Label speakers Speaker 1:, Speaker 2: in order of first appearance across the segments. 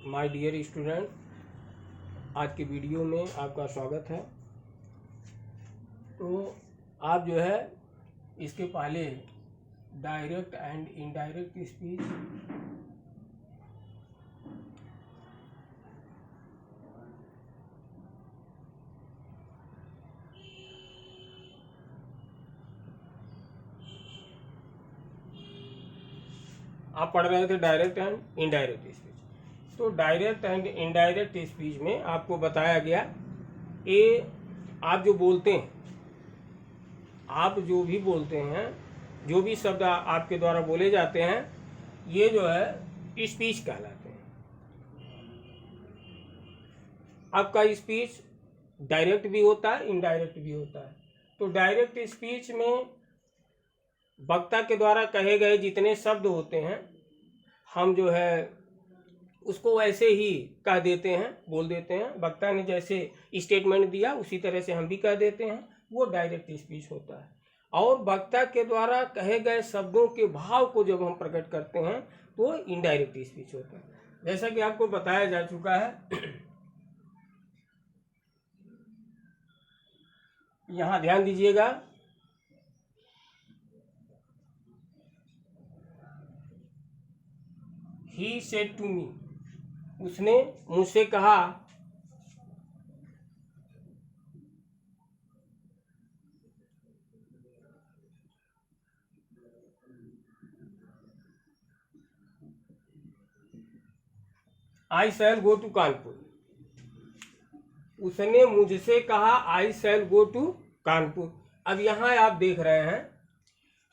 Speaker 1: My dear student, आज के video में आपका स्वागत है। तो आप जो है इसके पहले डायरेक्ट एंड इनडायरेक्ट स्पीच, आप पढ़ रहे थे डायरेक्ट एंड इनडायरेक्ट स्पीच। तो डायरेक्ट एंड इनडायरेक्ट स्पीच में आपको बताया गया ये आप जो बोलते हैं, आप जो भी बोलते हैं, जो भी शब्द आपके द्वारा बोले जाते हैं, ये जो है स्पीच कहलाते हैं। आपका स्पीच डायरेक्ट भी होता है, इनडायरेक्ट भी होता है। तो डायरेक्ट स्पीच में वक्ता के द्वारा कहे गए जितने शब्द होते हैं, हम जो है उसको वैसे ही कह देते हैं, बोल देते हैं। वक्ता ने जैसे स्टेटमेंट दिया उसी तरह से हम भी कह देते हैं, वो डायरेक्ट स्पीच होता है। और वक्ता के द्वारा कहे गए शब्दों के भाव को जब हम प्रकट करते हैं तो इनडायरेक्ट स्पीच होता है। जैसा कि आपको बताया जा चुका है, यहाँ ध्यान दीजिएगा। ही सेड टू मी, उसने मुझसे कहा। आई शैल गो टू कानपुर, उसने मुझसे कहा आई शैल गो टू कानपुर। अब यहाँ आप देख रहे हैं,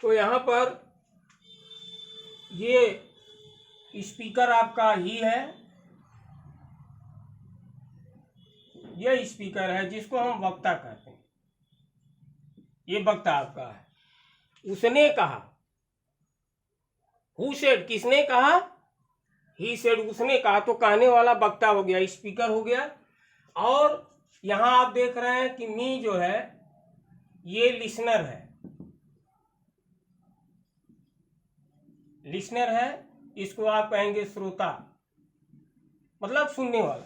Speaker 1: तो यहाँ पर ये स्पीकर आपका ही है, ये स्पीकर है जिसको हम वक्ता कहते हैं। ये वक्ता आपका है। उसने कहा, हु सेड, किसने कहा? ही सेड, उसने कहा। तो कहने वाला वक्ता हो गया, स्पीकर हो गया। और यहां आप देख रहे हैं कि मी जो है ये लिसनर है, लिसनर है। इसको आप कहेंगे श्रोता, मतलब सुनने वाला।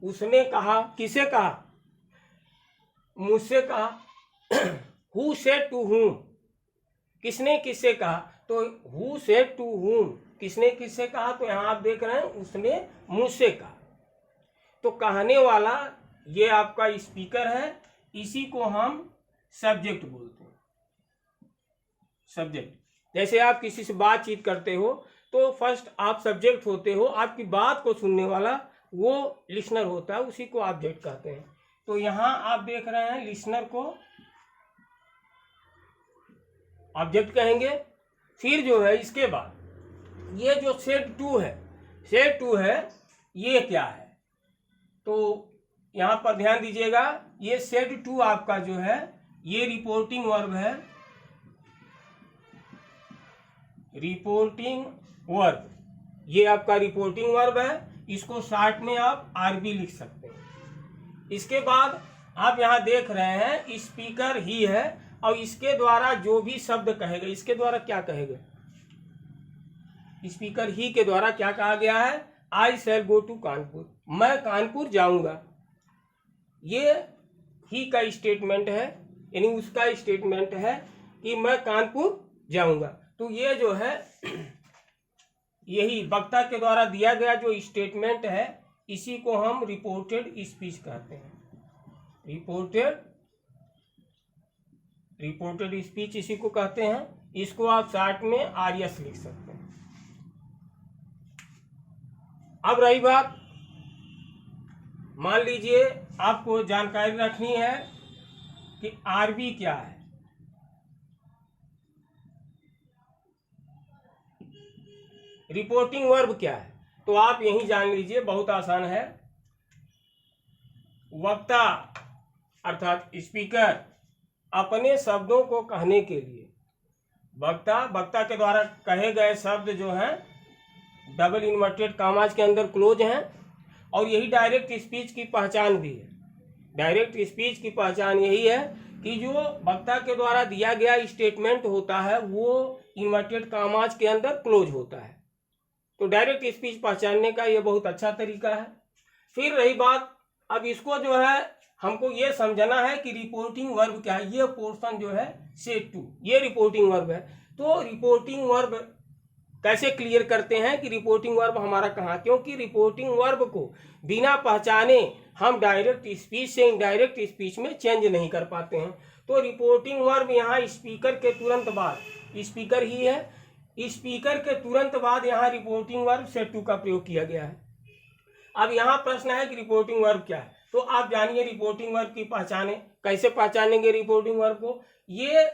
Speaker 1: उसने कहा, किसे कहा? मुझसे कहा। हु सेड टू हुम, किसने किससे कहा? तो हु सेड टू हुम, किसने किससे कहा? तो यहां आप देख रहे हैं उसने मुझसे कहा। तो कहने वाला ये आपका स्पीकर है, इसी को हम सब्जेक्ट बोलते हैं। सब्जेक्ट, जैसे आप किसी से बातचीत करते हो तो फर्स्ट आप सब्जेक्ट होते हो, आपकी बात को सुनने वाला वो लिसनर होता है, उसी को ऑब्जेक्ट कहते हैं। तो यहाँ आप देख रहे हैं लिसनर को ऑब्जेक्ट कहेंगे। फिर जो है इसके बाद ये जो सेड टू है, सेड टू है, ये क्या है? तो यहाँ पर ध्यान दीजिएगा, ये सेड टू आपका जो है ये रिपोर्टिंग वर्ब है, रिपोर्टिंग वर्ब। ये आपका रिपोर्टिंग वर्ब है, इसको शॉर्ट में आप आरबी लिख सकते हैं। इसके बाद आप यहाँ देख रहे हैं स्पीकर ही है, और इसके द्वारा जो भी शब्द कहेगा, इसके द्वारा क्या कहेगा? स्पीकर ही के द्वारा क्या कहा गया है? आई शैल गो टू कानपुर, मैं कानपुर जाऊंगा। ये ही का स्टेटमेंट है, यानी उसका स्टेटमेंट है कि मैं कानपुर जाऊंगा। तो ये जो है यही वक्ता के द्वारा दिया गया जो स्टेटमेंट है, इसी को हम रिपोर्टेड स्पीच कहते हैं। रिपोर्टेड स्पीच इसी को कहते हैं। इसको आप शॉर्ट में आरएस लिख सकते हैं। अब रही बात, मान लीजिए आपको जानकारी रखनी है कि आरबी क्या है। रिपोर्टिंग वर्ब क्या है? तो आप यही जान लीजिए, बहुत आसान है। वक्ता अर्थात स्पीकर अपने शब्दों को कहने के लिए, वक्ता के द्वारा कहे गए शब्द जो हैं डबल इन्वर्टेड कामाज के अंदर क्लोज हैं, और यही डायरेक्ट स्पीच की पहचान भी है। डायरेक्ट स्पीच की पहचान यही है कि जो वक्ता के द्वारा दिया गया स्टेटमेंट होता है वो इन्वर्टेड कामाज के अंदर क्लोज होता है। तो डायरेक्ट स्पीच पहचानने का ये बहुत अच्छा तरीका है। फिर रही बात, अब इसको जो है हमको ये समझना है कि रिपोर्टिंग वर्ब क्या है। ये पोर्शन जो है सेट टू, ये रिपोर्टिंग वर्ब है। तो रिपोर्टिंग वर्ब कैसे क्लियर करते हैं कि रिपोर्टिंग वर्ब हमारा कहाँ, क्योंकि रिपोर्टिंग वर्ब को बिना पहचाने हम डायरेक्ट स्पीच से इनडायरेक्ट स्पीच में चेंज नहीं कर पाते हैं। तो रिपोर्टिंग वर्ब यहाँ स्पीकर के तुरंत बाद, स्पीकर ही है, स्पीकर के तुरंत बाद यहाँ रिपोर्टिंग वर्ब सेट टू का प्रयोग किया गया है। अब यहाँ प्रश्न है कि रिपोर्टिंग वर्ब क्या है, तो आप जानिए रिपोर्टिंग वर्ब की पहचाने। कैसे पहचानेंगे रिपोर्टिंग वर्ब को? ये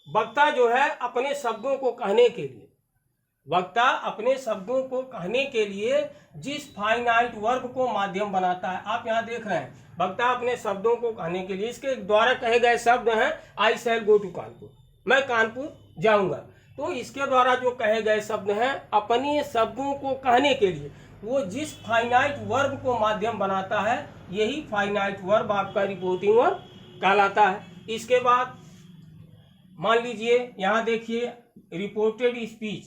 Speaker 1: वक्ता जो है अपने शब्दों को कहने के लिए, वक्ता अपने शब्दों को कहने के लिए जिस फाइनाइट वर्ब को माध्यम बनाता है, आप यहाँ देख रहे हैं वक्ता अपने शब्दों को कहने के लिए, इसके द्वारा कहे गए शब्द हैं आई शैल गो टू कानपुर, मैं कानपुर जाऊंगा। तो इसके द्वारा जो कहे गए शब्द हैं अपने शब्दों को कहने के लिए, वो जिस फाइनाइट वर्ब को माध्यम बनाता है, यही फाइनाइट वर्ब आपका रिपोर्टिंग वर्ब कहलाता है। इसके बाद मान लीजिए यहाँ देखिए रिपोर्टेड स्पीच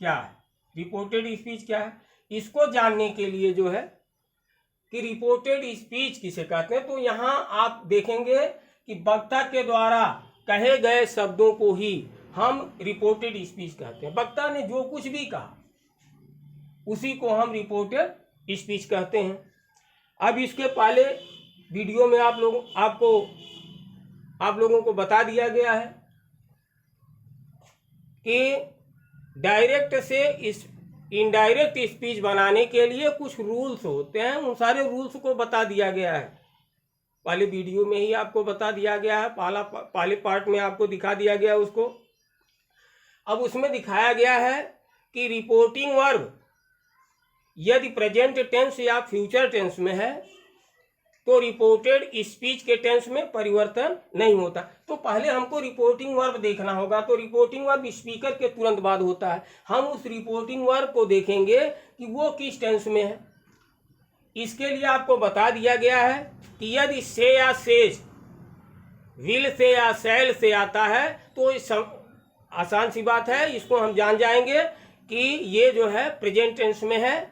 Speaker 1: क्या है। रिपोर्टेड स्पीच क्या है, इसको जानने के लिए जो है कि रिपोर्टेड स्पीच किसे कहते हैं, तो यहाँ आप देखेंगे कि वक्ता के द्वारा कहे गए शब्दों को ही हम रिपोर्टेड स्पीच कहते हैं। वक्ता ने जो कुछ भी कहा उसी को हम रिपोर्टेड स्पीच कहते हैं। अब इसके पहले वीडियो में आप लोगों को बता दिया गया है कि डायरेक्ट से इस इनडायरेक्ट स्पीच बनाने के लिए कुछ रूल्स होते हैं, उन सारे रूल्स को बता दिया गया है। पहले वीडियो में ही आपको बता दिया गया है, पहले पार्ट में आपको दिखा दिया गया उसको। अब उसमें दिखाया गया है कि रिपोर्टिंग वर्ब यदि प्रेजेंट टेंस या फ्यूचर टेंस में है तो रिपोर्टेड स्पीच के टेंस में परिवर्तन नहीं होता। तो पहले हमको रिपोर्टिंग वर्ब देखना होगा। तो रिपोर्टिंग वर्ब स्पीकर के तुरंत बाद होता है। हम उस रिपोर्टिंग वर्ब को देखेंगे कि वो किस टेंस में है। इसके लिए आपको बता दिया गया है कि यदि से या सेज, विल से या शैल से आता है तो आसान सी बात है, इसको हम जान जाएंगे कि ये जो है प्रेजेंट टेंस में है,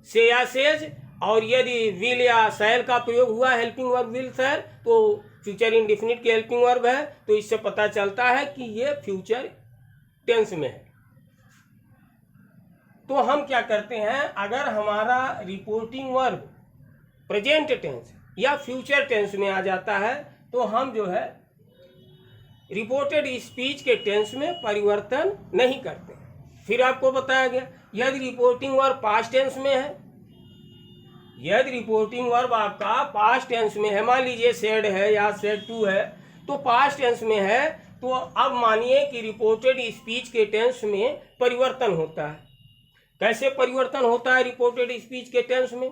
Speaker 1: से या सेज। और यदि विल या शैल का प्रयोग हुआ हेल्पिंग वर्ब विल शैल तो फ्यूचर इंडेफिनिट की हेल्पिंग वर्ब है, तो इससे पता चलता है कि ये फ्यूचर टेंस में है। तो हम क्या करते हैं, अगर हमारा रिपोर्टिंग वर्ब प्रेजेंट टेंस या फ्यूचर टेंस में आ जाता है तो हम जो है रिपोर्टेड स्पीच के टेंस में परिवर्तन नहीं करते। फिर आपको बताया गया यदि रिपोर्टिंग वर्ब पास्ट टेंस में है, यदि रिपोर्टिंग वर्ब आपका पास्ट टेंस में है, मान लीजिए सेड है या सेड टू है, तो पास्ट टेंस में है, तो अब मानिए कि रिपोर्टेड स्पीच के टेंस में परिवर्तन होता है। कैसे परिवर्तन होता है रिपोर्टेड स्पीच के टेंस में,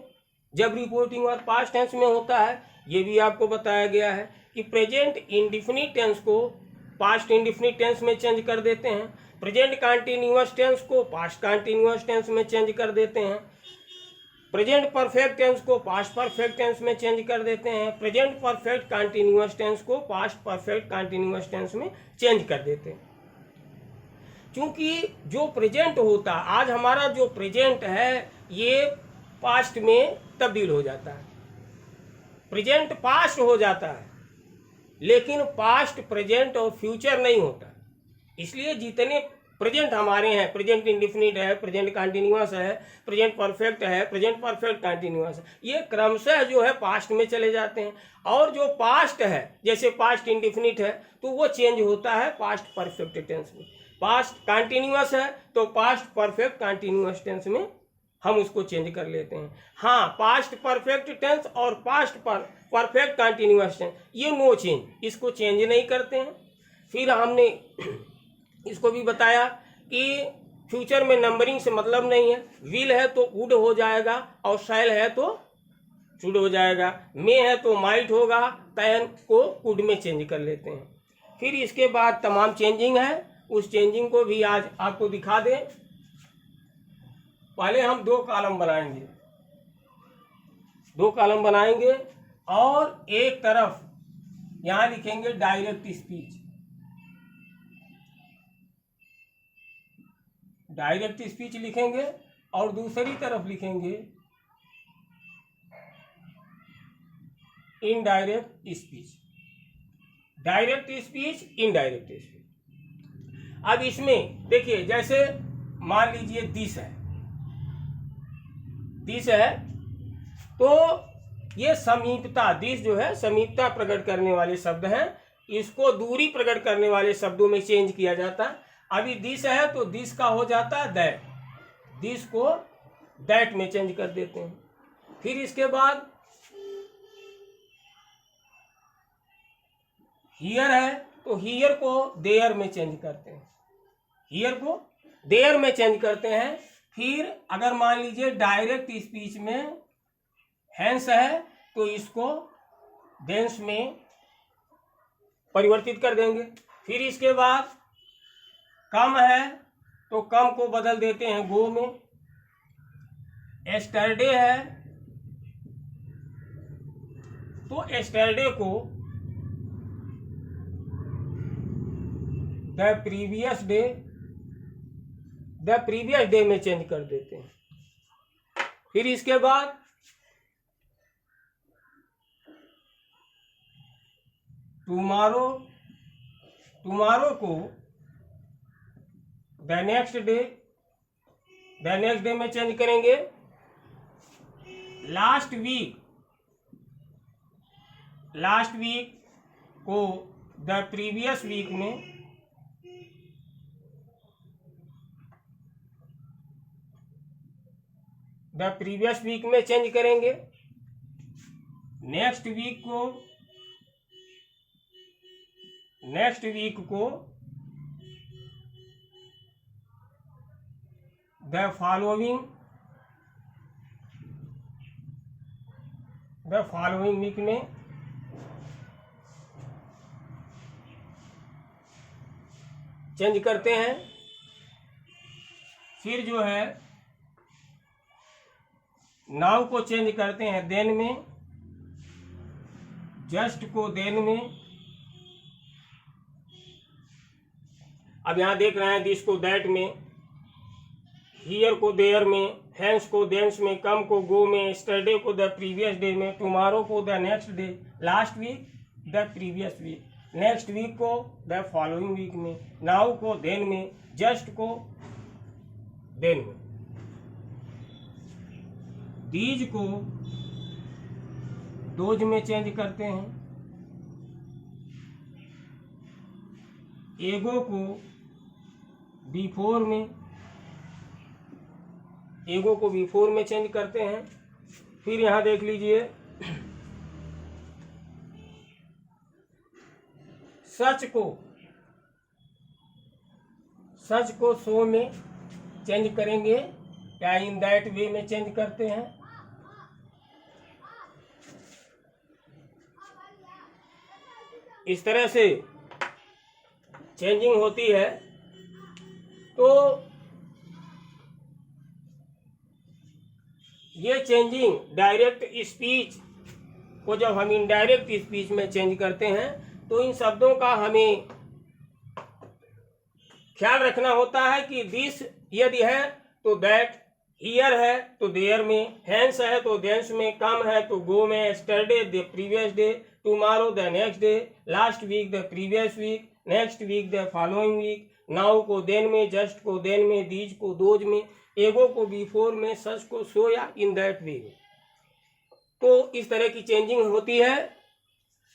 Speaker 1: जब रिपोर्टिंग वर्ब पास्ट टेंस में होता है? ये भी आपको बताया गया है कि प्रेजेंट इंडिफिनिट टेंस को पास्ट इंडिफिनिट टेंस में चेंज कर देते हैं, प्रेजेंट कंटीन्यूअस टेंस को पास्ट कंटीन्यूअस टेंस में चेंज कर देते हैं, प्रेजेंट परफेक्ट टेंस को पास्ट परफेक्ट टेंस में चेंज कर देते हैं, प्रेजेंट परफेक्ट कंटीन्यूअस टेंस को पास्ट परफेक्ट कंटीन्यूअस टेंस में चेंज कर देते हैं। क्योंकि जो प्रेजेंट होता, आज हमारा जो प्रेजेंट है ये पास्ट में तब्दील हो जाता है, प्रेजेंट पास्ट हो जाता है, लेकिन पास्ट प्रेजेंट और फ्यूचर नहीं होता। इसलिए जितने प्रेजेंट हमारे हैं, प्रेजेंट इंडिफिनिट है, प्रेजेंट कंटिन्यूअस है, प्रेजेंट परफेक्ट है, प्रेजेंट परफेक्ट कंटिन्यूअस है, ये क्रमशः जो है पास्ट में चले जाते हैं। और जो पास्ट है, जैसे पास्ट इंडिफिनिट है तो वो चेंज होता है पास्ट परफेक्ट टेंस में, पास्ट कंटिन्यूअस है तो पास्ट परफेक्ट कंटिन्यूअस टेंस में हम उसको चेंज कर लेते हैं। हाँ, पास्ट परफेक्ट टेंस और पास्ट परफेक्ट कंटिन्यूअस टेंस ये नो चेंज, इसको चेंज नहीं करते हैं। फिर हमने इसको भी बताया कि फ्यूचर में नंबरिंग से मतलब नहीं है, विल है तो वुड हो जाएगा और शैल है तो शुड हो जाएगा, मे है तो माइट होगा, कैन को कुड में चेंज कर लेते हैं। फिर इसके बाद तमाम चेंजिंग है, उस चेंजिंग को भी आज आपको दिखा दें। पहले हम 2 कॉलम बनाएंगे, 2 कॉलम बनाएंगे और एक तरफ यहाँ लिखेंगे डायरेक्ट स्पीच, डायरेक्ट स्पीच लिखेंगे और दूसरी तरफ लिखेंगे indirect speech. Direct speech, indirect speech. अब इसमें देखिए, जैसे मान लीजिए दिस है, तो ये समीपता, दिस जो है समीपता प्रकट करने वाले शब्द हैं, इसको दूरी प्रकट करने वाले शब्दों में चेंज किया जाता है। अभी दिस है तो दिस का हो जाता है दैट, दिस को दैट में चेंज कर देते हैं। फिर इसके बाद हियर है तो हियर को देयर में चेंज करते हैं, हियर को देयर में चेंज करते हैं। फिर अगर मान लीजिए डायरेक्ट स्पीच में हैंस है तो इसको देंस में परिवर्तित कर देंगे। फिर इसके बाद कम है तो कम को बदल देते हैं गो में। एस्टरडे है तो एस्टरडे को द प्रीवियस डे में चेंज कर देते हैं। फिर इसके बाद टुमारो को द नेक्स्ट डे में चेंज करेंगे। लास्ट वीक को द प्रीवियस वीक में, द प्रीवियस वीक में चेंज करेंगे। नेक्स्ट वीक को द फॉलोइंग वीक में, चेंज करते हैं। फिर जो है नाउ को चेंज करते हैं देन में, जस्ट को देन में। अब यहां देख रहे हैं दिस को दैट में, हियर को देयर में, हैंस को देंस में, कम को गो में, एस्टरडे को द प्रीवियस डे में, टुमारो को the next day, last week the previous week, next week को द फॉलोइंग वीक में, नाउ को देन में, जस्ट को देन में। दीज को दोज में चेंज करते हैं। एगो को बिफोर में चेंज करते हैं। फिर यहां देख लीजिए सच को सो में चेंज करेंगे या इन दैट वे में चेंज करते हैं। इस तरह से चेंजिंग होती है। तो ये चेंजिंग डायरेक्ट स्पीच को जब हम इनडायरेक्ट स्पीच में चेंज करते हैं तो इन शब्दों का हमें ख्याल रखना होता है कि दिस यदि है तो दैट, हियर है तो देयर में, हैंस है तो देंस में, कम है तो गो में, yesterday the previous day, tomorrow the next day, last week the previous week, next week the following week, now को देन में, जस्ट को देन में, दीज को दोज में, एगो को बिफोर में, सच को सो या इन दैट वे में। तो इस तरह की चेंजिंग होती है।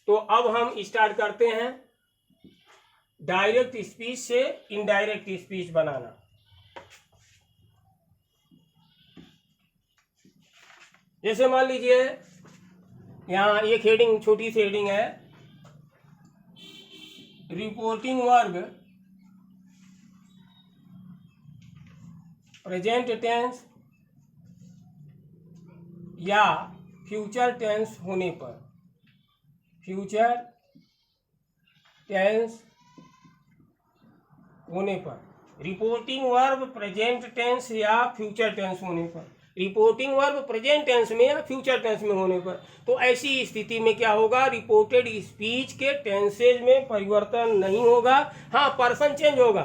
Speaker 1: तो अब हम स्टार्ट करते हैं डायरेक्ट स्पीच से इनडायरेक्ट स्पीच बनाना। जैसे मान लीजिए यहाँ एक हेडिंग, छोटी सी हेडिंग है, रिपोर्टिंग वर्ब प्रेजेंट टेंस या फ्यूचर टेंस होने पर, फ्यूचर टेंस होने पर, रिपोर्टिंग वर्ब प्रेजेंट टेंस या फ्यूचर टेंस होने पर, रिपोर्टिंग वर्ब प्रेजेंट टेंस में या फ्यूचर टेंस में होने पर, तो ऐसी स्थिति में क्या होगा, रिपोर्टेड स्पीच के टेंसेज में परिवर्तन नहीं होगा। हाँ, पर्सन चेंज होगा,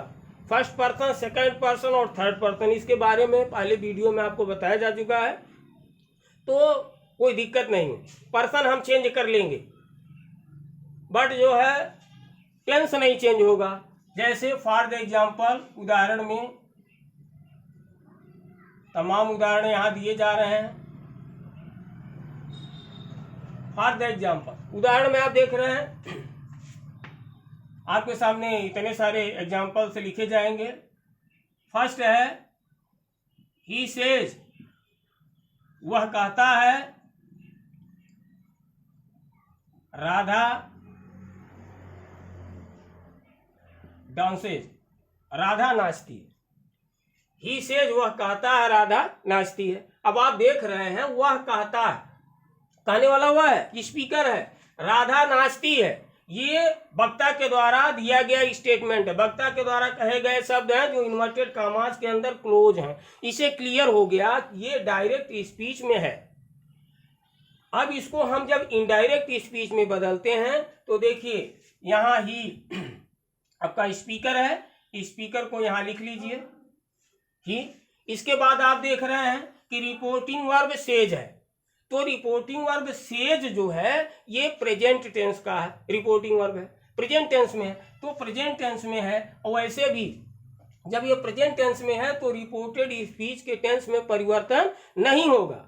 Speaker 1: फर्स्ट पर्सन, सेकंड पर्सन और थर्ड पर्सन, इसके बारे में पहले वीडियो में आपको बताया जा चुका है, तो कोई दिक्कत नहीं है। पर्सन हम चेंज कर लेंगे, बट जो है टेंस नहीं चेंज होगा। जैसे फॉर द एग्जाम्पल, उदाहरण में तमाम उदाहरण यहाँ दिए जा रहे हैं। फॉर द एग्जाम्पल, उदाहरण में आप देख रहे हैं, आपके सामने इतने सारे एग्जाम्पल्स लिखे जाएंगे। फर्स्ट है ही सेज, वह कहता है, राधा डांसेज, राधा नाचती है। ही सेज, वह कहता है, राधा नाचती है। अब आप देख रहे हैं वह कहता है, कहने वाला वह है, स्पीकर है, राधा नाचती है। ये वक्ता के द्वारा दिया गया स्टेटमेंट है, वक्ता के द्वारा कहे गए शब्द हैं जो इन्वर्टेड कॉमास के अंदर क्लोज हैं। इसे क्लियर हो गया ये डायरेक्ट स्पीच में है। अब इसको हम जब इनडायरेक्ट स्पीच में बदलते हैं तो देखिए यहाँ ही आपका स्पीकर है, स्पीकर को यहाँ लिख लीजिए ही। इसके बाद आप देख रहे हैं कि रिपोर्टिंग वर्ब सेज है, तो रिपोर्टिंग वर्ब सेज जो है ये प्रेजेंट टेंस का है, रिपोर्टिंग वर्ब है, प्रेजेंट टेंस में है, तो प्रेजेंट टेंस में है। और वैसे भी जब ये प्रेजेंट टेंस में है तो रिपोर्टेड स्पीच के टेंस में परिवर्तन नहीं होगा।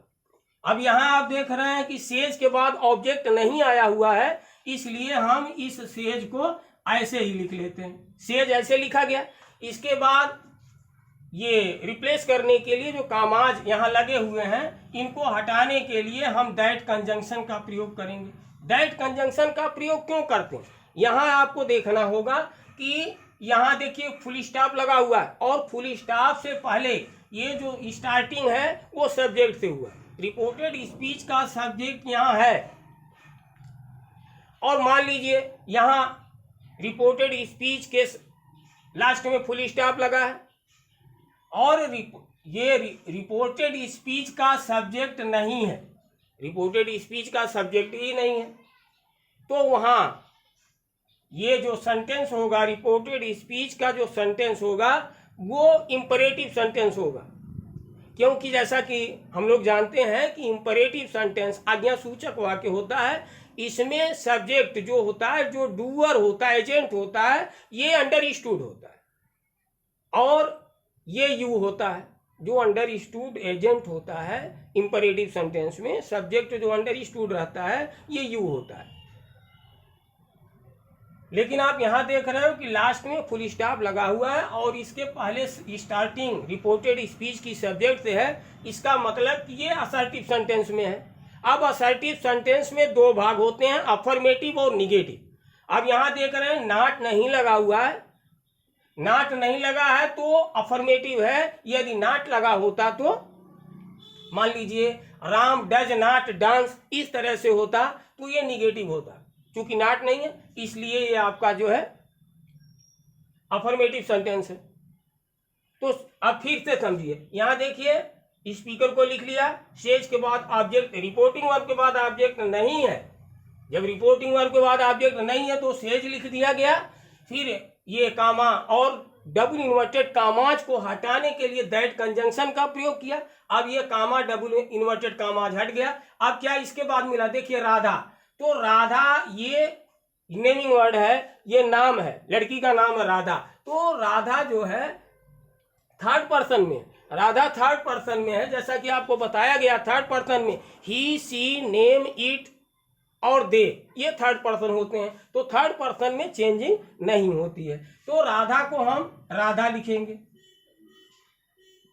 Speaker 1: अब यहाँ आप देख रहे हैं कि सेज के बाद ऑब्जेक्ट नहीं आया हुआ है, इसलिए हम इस सेज को ऐसे ही लिख लेते हैं, सेज ऐसे लिखा गया। इसके बाद ये रिप्लेस करने के लिए जो कामाज यहाँ लगे हुए हैं, इनको हटाने के लिए हम दैट कंजंक्शन का प्रयोग करेंगे। दैट कंजंक्शन का प्रयोग क्यों करते हैं, यहाँ आपको देखना होगा कि यहाँ देखिए फुल स्टॉप लगा हुआ है, और फुल स्टॉप से पहले ये जो स्टार्टिंग है वो सब्जेक्ट से हुआ। रिपोर्टेड स्पीच का सब्जेक्ट यहाँ है, और मान लीजिए यहाँ रिपोर्टेड स्पीच के लास्ट में फुल स्टॉप लगा है, और ये रिपोर्टेड स्पीच का सब्जेक्ट नहीं है, रिपोर्टेड स्पीच का सब्जेक्ट ही नहीं है, तो वहाँ ये जो सेंटेंस होगा, रिपोर्टेड स्पीच का जो सेंटेंस होगा वो इंपरेटिव सेंटेंस होगा। क्योंकि जैसा कि हम लोग जानते हैं कि इंपरेटिव सेंटेंस आज्ञा सूचक वाक्य होता है, इसमें सब्जेक्ट जो होता है, जो डूअर होता है, एजेंट होता है, ये अंडरस्टूड होता है, और ये यू होता है जो अंडरस्टूड एजेंट होता है। इंपरेटिव सेंटेंस में सब्जेक्ट जो अंडरस्टूड रहता है ये यू होता है। लेकिन आप यहाँ देख रहे हो कि लास्ट में फुल स्टॉप लगा हुआ है, और इसके पहले स्टार्टिंग रिपोर्टेड स्पीच की सब्जेक्ट से है। इसका मतलब कि ये असर्टिव सेंटेंस में है। अब असर्टिव सेंटेंस में दो भाग होते हैं, अफर्मेटिव और निगेटिव। अब यहाँ देख रहे हैं नॉट नहीं लगा हुआ है, नॉट नहीं लगा है तो अफर्मेटिव है। यदि नॉट लगा होता तो मान लीजिए राम डज नॉट डांस, इस तरह से होता तो ये निगेटिव होता। चूंकि नॉट नहीं है इसलिए ये आपका जो है अफर्मेटिव सेंटेंस है। तो अब फिर से समझिए, यहाँ देखिए स्पीकर को लिख लिया, सेज के बाद ऑब्जेक्ट, रिपोर्टिंग वर्ब के बाद ऑब्जेक्ट नहीं है। जब रिपोर्टिंग वर्ब के बाद ऑब्जेक्ट नहीं है तो सेज लिख दिया गया। फिर ये कामा और डबल इन्वर्टेड कामाज को हटाने के लिए दैट कंजंक्शन का प्रयोग किया। अब ये कामा डबल इन्वर्टेड कामाज हट गया। अब क्या इसके बाद मिला, देखिए राधा, तो राधा ये नेमिंग वर्ड है, ये नाम है, लड़की का नाम है राधा। तो राधा जो है थर्ड पर्सन में, राधा थर्ड पर्सन में है, जैसा कि आपको बताया गया। थर्ड पर्सन में ही, सी, नेम, इट और दे, ये थर्ड पर्सन होते हैं। तो थर्ड पर्सन में चेंजिंग नहीं होती है। तो राधा को हम राधा लिखेंगे,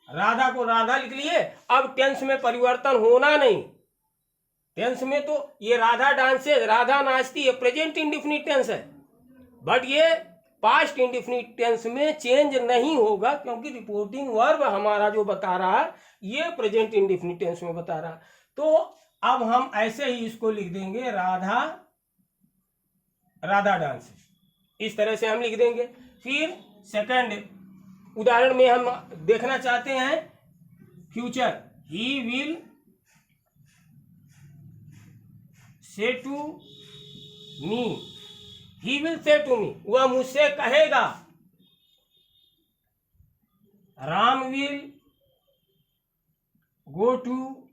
Speaker 1: राधा को राधा लिख लिए। अब टेंस में परिवर्तन होना नहीं, टेंस में तो ये राधा डांसेज, राधा नाचती है, प्रेजेंट इंडेफिनिट टेंस है, बट ये पास्ट इंडेफिनिट टेंस में चेंज नहीं होगा, क्योंकि रिपोर्टिंग वर्ब हमारा जो बता रहा है ये प्रेजेंट इंडेफिनिट टेंस में बता रहा है। तो अब हम ऐसे ही इसको लिख देंगे, राधा राधा डांस, इस तरह से हम लिख देंगे। फिर सेकंड उदाहरण में हम देखना चाहते हैं future, he will say to me, he will say to me, वह मुझसे कहेगा। Ram will go to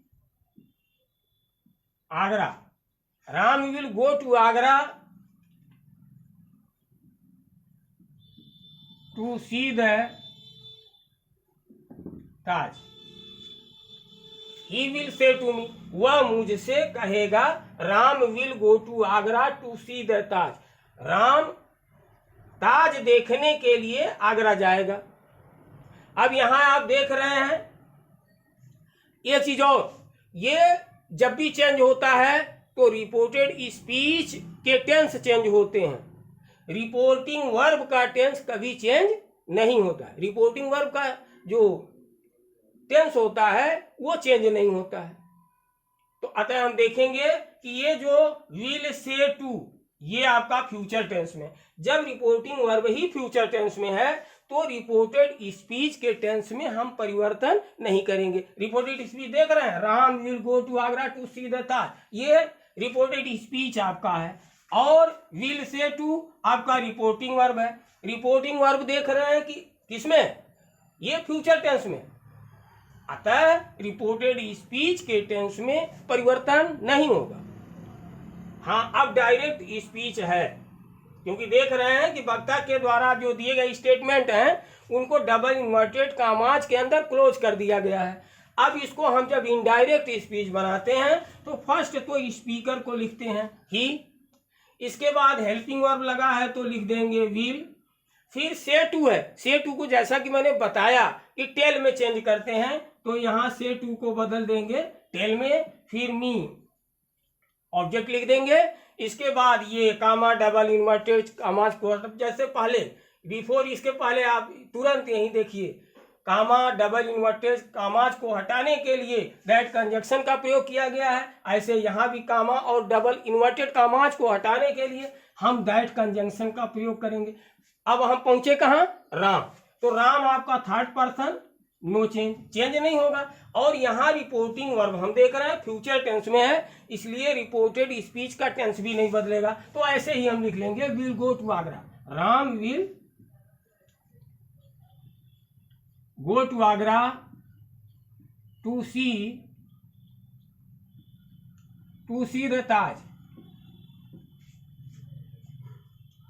Speaker 1: Agra, Ram will go to Agra to see the Taj. He will say to me, वह मुझसे कहेगा, Ram will go to Agra to see the Taj, Ram Taj देखने के लिए आगरा जाएगा। अब यहां आप देख रहे हैं एक चीज और, ये जब भी चेंज होता है तो रिपोर्टेड स्पीच के टेंस चेंज होते हैं, रिपोर्टिंग वर्ब का टेंस कभी चेंज नहीं होता है। रिपोर्टिंग वर्ब का जो टेंस होता है वो चेंज नहीं होता है। तो अतः हम देखेंगे कि ये जो विल से टू, ये आपका फ्यूचर टेंस में, जब रिपोर्टिंग वर्ब ही फ्यूचर टेंस में है तो रिपोर्टेड स्पीच के टेंस में हम परिवर्तन नहीं करेंगे। रिपोर्टेड स्पीच देख रहे हैं, Ram will go to Agra to see the Taj, ये रिपोर्टेड स्पीच आपका है, और विल से टू आपका रिपोर्टिंग वर्ब है। रिपोर्टिंग वर्ब देख रहे हैं कि किसमें, ये फ्यूचर टेंस में, अतः रिपोर्टेड स्पीच के टेंस में परिवर्तन नहीं होगा। हाँ, अब डायरेक्ट स्पीच है, क्योंकि देख रहे हैं कि वक्ता के द्वारा जो दिए गए स्टेटमेंट हैं उनको डबल इन्वर्टेड कामाज के अंदर क्लोज कर दिया गया है। अब इसको हम जब इनडायरेक्ट स्पीच बनाते हैं तो फर्स्ट तो स्पीकर को लिखते हैं ही, इसके बाद हेल्पिंग वर्ब लगा है तो लिख देंगे विल, फिर से टू है, से टू को जैसा कि मैंने बताया कि टेल में चेंज करते हैं तो यहाँ से टू को बदल देंगे टेल में, फिर मी ऑब्जेक्ट लिख देंगे, इसके बाद ये कामा डबल इन्वर्टेड कामाज को, जैसे पहले बिफोर, इसके पहले आप तुरंत यही देखिए कामा डबल इन्वर्टेड कामाज को हटाने के लिए दैट कंजक्शन का प्रयोग किया गया है, ऐसे यहाँ भी कामा और डबल इन्वर्टेड कामाज को हटाने के लिए हम दैट कंजंक्शन का प्रयोग करेंगे। अब हम पहुंचे कहाँ, राम, तो राम आपका third person, no change, change नहीं होगा। और यहाँ रिपोर्टिंग वर्ब हम देख रहे हैं फ्यूचर टेंस में है, इसलिए रिपोर्टेड स्पीच का टेंस भी नहीं बदलेगा। तो ऐसे ही हम लिख लेंगे will go to Agra, Ram will go to Agra to see the Taj.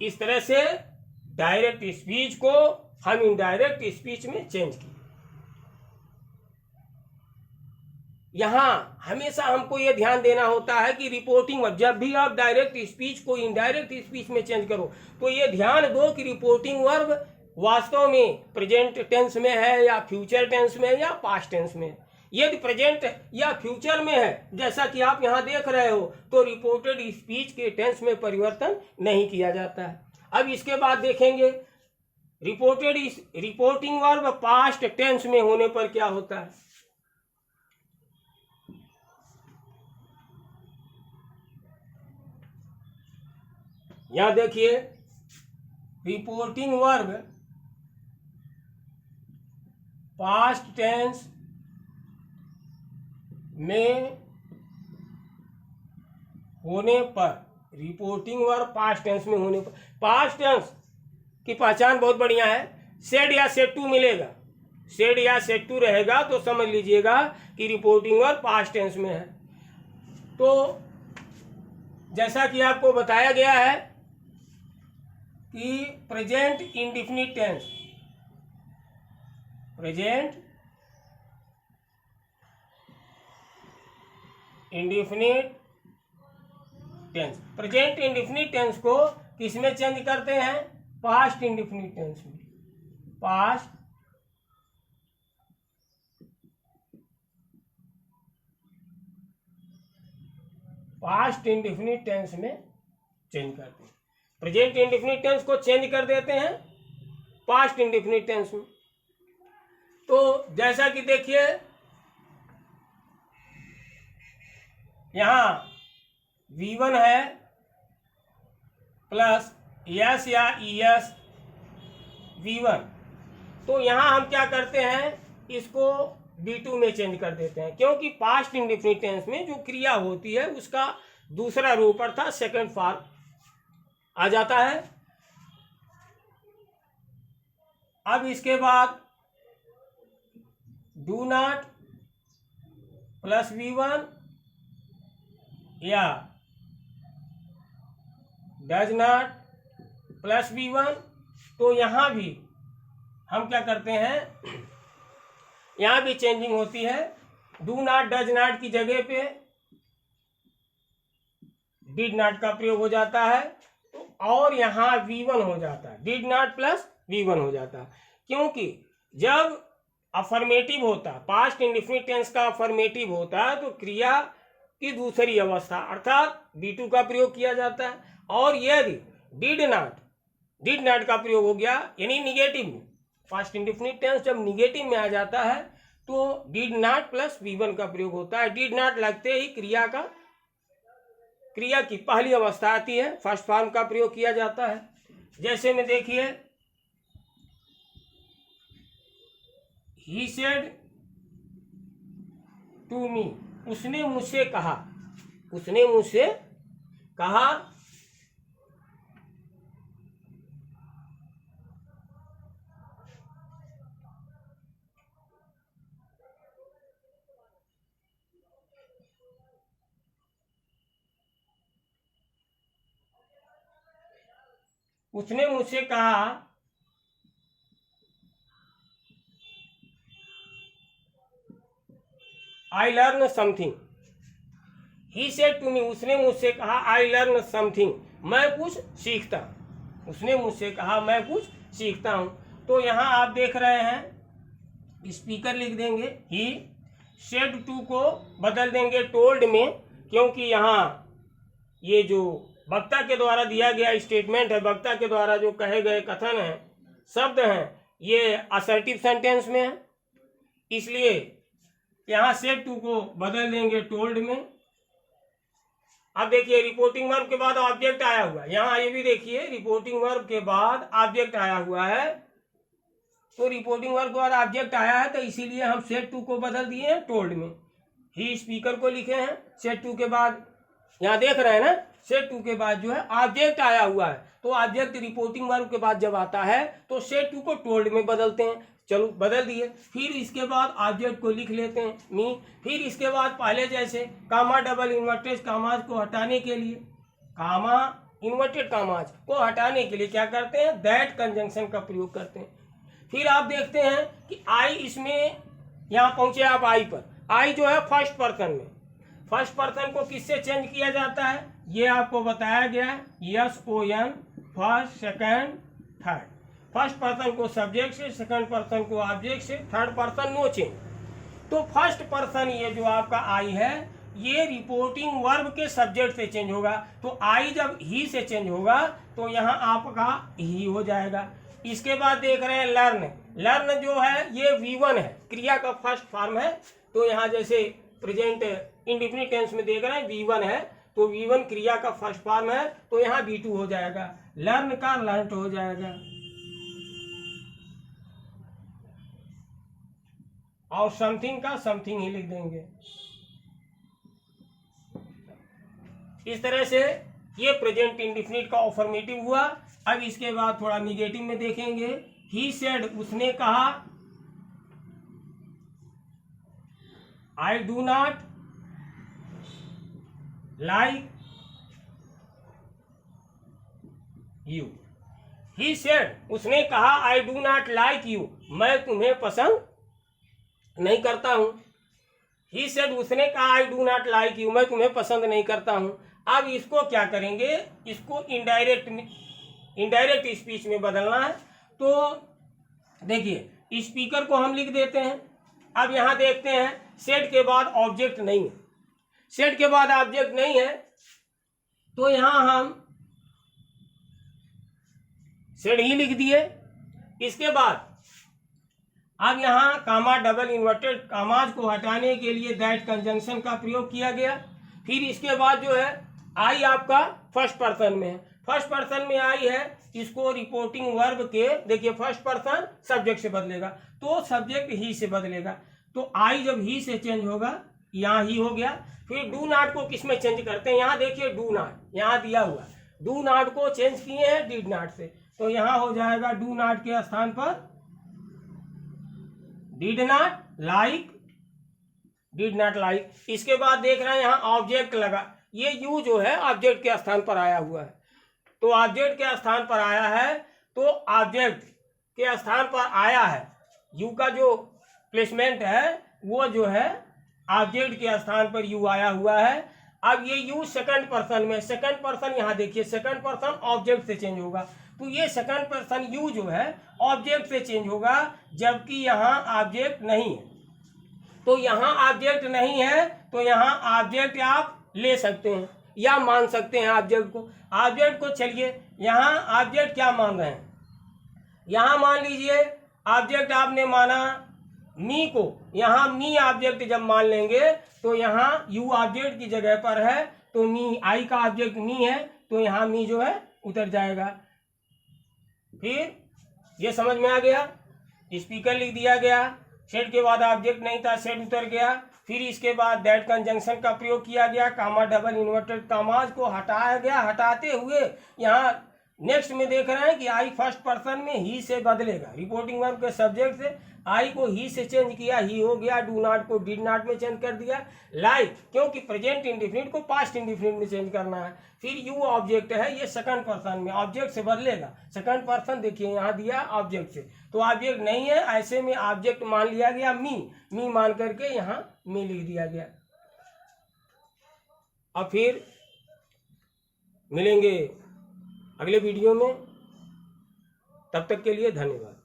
Speaker 1: इस तरह से डायरेक्ट स्पीच को हम इनडायरेक्ट स्पीच में चेंज किए। यहां हमेशा हमको यह ध्यान देना होता है कि रिपोर्टिंग वर्ब, जब भी आप डायरेक्ट स्पीच को इनडायरेक्ट स्पीच में चेंज करो तो ये ध्यान दो कि रिपोर्टिंग वर्ब वास्तव में प्रेजेंट टेंस में है या फ्यूचर टेंस में या पास्ट टेंस में। यदि प्रेजेंट या फ्यूचर में है जैसा कि आप यहाँ देख रहे हो तो रिपोर्टेड स्पीच के टेंस में परिवर्तन नहीं किया जाता है। अब इसके बाद देखेंगे रिपोर्टिंग वर्ब पास्ट टेंस में होने पर क्या होता है। यहां देखिए रिपोर्टिंग वर्ब पास्ट टेंस में होने पर, रिपोर्टिंग वर्ब पास्ट टेंस में होने पर, पास्ट टेंस की पहचान बहुत बढ़िया है, सेड या सेड टू मिलेगा, सेड या सेड टू रहेगा तो समझ लीजिएगा कि रिपोर्टिंग वर्ब पास्ट टेंस में है। तो जैसा कि आपको बताया गया है कि present indefinite tense, present indefinite tense, present indefinite tense को किस में चेंज करते हैं, पास्ट इंडेफिनिट टेंस में, पास्ट इंडेफिनिट टेंस में चेंज करते हैं। प्रेजेंट इंडेफिनिट टेंस को चेंज कर देते हैं पास्ट इंडेफिनिट टेंस में। तो जैसा कि देखिए यहां V1 है प्लस यस या ES V1, तो यहां हम क्या करते हैं, इसको V2 में चेंज कर देते हैं, क्योंकि पास्ट इंडेफिनिट टेंस में जो क्रिया होती है उसका दूसरा रूप अर्थात सेकंड फॉर्म आ जाता है। अब इसके बाद डू नॉट प्लस V1 या डज नॉट प्लस V1, तो यहाँ भी हम क्या करते हैं, यहाँ भी चेंजिंग होती है। डू नॉट डज नॉट की जगह पे डिड नॉट का प्रयोग हो जाता है, तो और यहाँ V1 हो जाता है, डिड नॉट प्लस V1 हो जाता है। क्योंकि जब अफर्मेटिव होता है, पास्ट इंडेफिनिट टेंस का अफर्मेटिव होता है, तो क्रिया की दूसरी अवस्था अर्थात B2 का प्रयोग किया जाता है। और यदि डिड नॉट का प्रयोग हो गया यानी निगेटिव में, पास्ट इंडेफिनिट टेंस जब निगेटिव में आ जाता है तो डिड नॉट प्लस V1 का प्रयोग होता है। डिड नॉट लगते ही क्रिया की पहली अवस्था आती है, फर्स्ट फॉर्म का प्रयोग किया जाता है। जैसे में देखिए, ही सेड टू मी, उसने मुझसे कहा, उसने मुझसे कहा। उसने मुझसे कहा I learn something. He said to me, उसने मुझसे कहा आई लर्न समथिंग, मैं कुछ सीखता। उसने मुझसे कहा मैं कुछ सीखता हूं। तो यहाँ आप देख रहे हैं, स्पीकर लिख देंगे, ही सेड टू को बदल देंगे टोल्ड में, क्योंकि यहाँ ये जो वक्ता के द्वारा दिया गया स्टेटमेंट है, वक्ता के द्वारा जो कहे गए कथन है, शब्द हैं, ये असर्टिव सेंटेंस में है, इसलिए यहाँ सेड टू को बदल देंगे टोल्ड में। अब देखिए, रिपोर्टिंग वर्ब के बाद ऑब्जेक्ट आया हुआ है, यहाँ ये भी देखिए रिपोर्टिंग वर्ब के बाद ऑब्जेक्ट आया हुआ है। तो रिपोर्टिंग वर्ब के बाद ऑब्जेक्ट आया है, तो इसीलिए हम सेड टू को बदल दिए हैं टोल्ड में। ही स्पीकर को लिखे हैं, सेड टू के बाद यहाँ देख रहे हैं ना, सेड टू के बाद जो है ऑब्जेक्ट आया हुआ है, तो ऑब्जेक्ट रिपोर्टिंग वर्ब के बाद जब आता है तो सेड टू को टोल्ड में बदलते हैं। चलो बदल दिए, फिर इसके बाद ऑब्जेक्ट को लिख लेते हैं मी। फिर इसके बाद पहले जैसे कामा डबल इन्वर्टेड कामाज को हटाने के लिए, कामा इन्वर्टेड कामाज को हटाने के लिए क्या करते हैं, दैट कंजंक्शन का प्रयोग करते हैं। फिर आप देखते हैं कि आई, इसमें यहाँ पहुंचे आप आई पर, आई जो है फर्स्ट पर्सन में, फर्स्ट पर्सन को किससे चेंज किया जाता है, ये आपको बताया गया है, SON, first second third. First person को सब्जेक्ट से, सेकंड पर्सन को ऑब्जेक्ट से, थर्ड पर्सन नो चेंज। तो फर्स्ट पर्सन ये जो आपका आई है, ये रिपोर्टिंग वर्ब के सब्जेक्ट से चेंज होगा। तो आई जब ही से चेंज होगा तो यहाँ आपका ही हो जाएगा। इसके बाद देख रहे हैं लर्न, लर्न जो है ये V1 है, क्रिया का फर्स्ट फॉर्म है। तो यहाँ जैसे प्रेजेंट इंडेफिनिट टेंस में देख रहे हैं V1 है, तो V1 क्रिया का फर्स्ट फॉर्म है, तो यहाँ V2 हो जाएगा, लर्न का लर्नड हो जाएगा। और समथिंग का समथिंग ही लिख देंगे। इस तरह से ये प्रेजेंट इंडेफिनिट का अफर्मेटिव हुआ। अब इसके बाद थोड़ा निगेटिव में देखेंगे। ही सेड, उसने कहा, I do not like you. He said, उसने कहा, I do not like you, मैं तुम्हें पसंद नहीं करता हूं। ही सेड, उसने कहा, I do not like you, मैं तुम्हें पसंद नहीं करता हूं। अब इसको क्या करेंगे, इसको इनडायरेक्ट स्पीच में बदलना है। तो देखिए, स्पीकर को हम लिख देते हैं। अब यहां देखते हैं, सेड के बाद ऑब्जेक्ट नहीं है, सेड के बाद ऑब्जेक्ट नहीं है, तो यहां हम सेड ही लिख दिए। इसके बाद अब यहाँ कामा डबल इन्वर्टेड कामाज को हटाने के लिए दैट कंजंक्शन का प्रयोग किया गया। फिर इसके बाद जो है आई आपका फर्स्ट पर्सन में है, फर्स्ट पर्सन में आई है, इसको रिपोर्टिंग वर्ब के, देखिए फर्स्ट पर्सन सब्जेक्ट से बदलेगा, तो सब्जेक्ट ही से बदलेगा। तो आई जब ही से चेंज होगा, यहाँ ही हो गया। फिर डू नॉट को किस में चेंज करते हैं, यहाँ देखिए डू नॉट यहाँ दिया हुआ, डू नॉट को चेंज किए हैं डिड नॉट से, तो यहाँ हो जाएगा डू नॉट के स्थान पर डिड नॉट लाइक। इसके बाद देख रहे हैं यहाँ ऑब्जेक्ट लगा, ये यू जो है ऑब्जेक्ट के स्थान पर आया हुआ है। तो ऑब्जेक्ट के स्थान पर आया है, तो ऑब्जेक्ट के स्थान पर आया है, यू का जो प्लेसमेंट है वो जो है ऑब्जेक्ट के स्थान पर यू आया हुआ है। अब ये यू सेकंड पर्सन में, सेकंड पर्सन यहाँ देखिए, सेकंड पर्सन ऑब्जेक्ट से चेंज होगा, तो ये सेकंड पर्सन यू जो है ऑब्जेक्ट से चेंज होगा, जबकि यहाँ ऑब्जेक्ट नहीं है। तो यहाँ ऑब्जेक्ट नहीं है, तो यहाँ ऑब्जेक्ट आप ले सकते हैं या मान सकते हैं ऑब्जेक्ट को। ऑब्जेक्ट को चलिए यहाँ ऑब्जेक्ट क्या मान रहे हैं, यहाँ मान लीजिए ऑब्जेक्ट आपने माना मी को, यहाँ मी ऑब्जेक्ट जब मान लेंगे तो यहाँ यू ऑब्जेक्ट की जगह पर है, तो मी आई का ऑब्जेक्ट मी है, तो यहाँ मी जो है उतर जाएगा। फिर ये समझ में आ गया, स्पीकर लिख दिया गया, सेट के बाद ऑब्जेक्ट नहीं था, सेट उतर गया। फिर इसके बाद दैट कंजंक्शन का प्रयोग किया गया, कामा डबल इन्वर्टेड कामाज को हटाया गया। हटाते हुए यहाँ नेक्स्ट में देख रहे हैं कि आई फर्स्ट पर्सन में ही से बदलेगा, रिपोर्टिंग वर्ब के सब्जेक्ट से आई को ही से चेंज किया, ही हो गया। डू नॉट को डिड नॉट में चेंज कर दिया। लाइक क्योंकि प्रेजेंट इंडिफिनिट को पास्ट इंडिफिनिट में चेंज करना है। फिर यू ऑब्जेक्ट है, ये सेकंड पर्सन में ऑब्जेक्ट से बदलेगा। सेकंड पर्सन देखिए यहाँ दिया ऑब्जेक्ट से, तो ऑब्जेक्ट नहीं है, ऐसे में ऑब्जेक्ट मान लिया गया मी मान करके यहाँ मी लिख दिया गया। अब फिर मिलेंगे अगले वीडियो में, तब तक के लिए धन्यवाद।